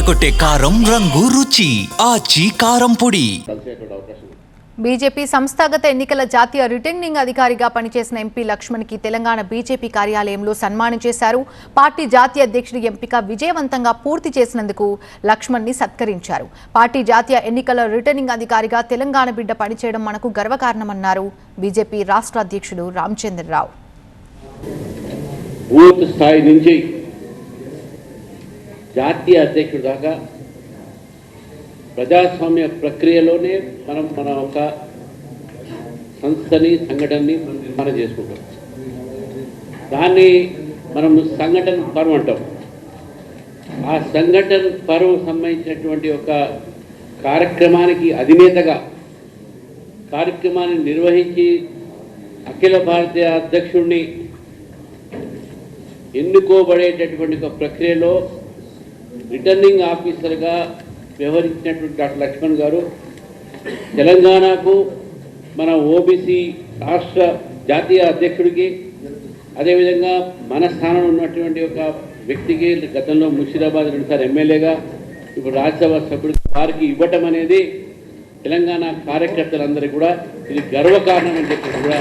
అదరకొట్టే కారం రంగు రుచి ఆచి కారం పొడి. బీజేపీ సంస్థాగత ఎన్నికల జాతీయ రిటర్నింగ్ అధికారిగా పనిచేసిన ఎంపీ లక్ష్మణ్కి తెలంగాణ బీజేపీ కార్యాలయంలో సన్మానం చేశారు. పార్టీ జాతీయ అధ్యక్షుడి ఎంపిక విజయవంతంగా పూర్తి చేసినందుకు లక్ష్మణ్ని సత్కరించారు. పార్టీ జాతీయ ఎన్నికల రిటర్నింగ్ అధికారిగా తెలంగాణ బిడ్డ పనిచేయడం మనకు గర్వకారణమన్నారు బీజేపీ రాష్ట్ర అధ్యక్షుడు రామచంద్రరావు. బూత్ స్థాయి నుంచి జాతీయ అధ్యక్షుడు దాకా ప్రజాస్వామ్య ప్రక్రియలోనే మన ఒక సంస్థని సంఘటనని మనం చేసుకుంటాం. దాన్ని మనం సంఘటన పర్వ్ అంటాం. ఆ సంఘటన పర్వ్ సంబంధించినటువంటి ఒక కార్యక్రమానికి అధినేతగా కార్యక్రమాన్ని నిర్వహించి అఖిల భారతీయ అధ్యక్షుడిని ఎన్నుకోబడేటటువంటి ఒక ప్రక్రియలో రిటర్నింగ్ ఆఫీసర్గా వ్యవహరించినటువంటి డాక్టర్ లక్ష్మణ్ గారు తెలంగాణకు మన ఓబీసీ రాష్ట్ర జాతీయ అధ్యక్షుడికి అదేవిధంగా మన స్థానంలో ఉన్నటువంటి ఒక వ్యక్తికి గతంలో ముషీరాబాద్ 2 సార్లు ఎమ్మెల్యేగా ఇప్పుడు రాజ్యసభ సభ్యుడికి వారికి ఇవ్వటం అనేది తెలంగాణ కార్యకర్తలందరికీ కూడా ఇది గర్వకారణం అని చెప్పి కూడా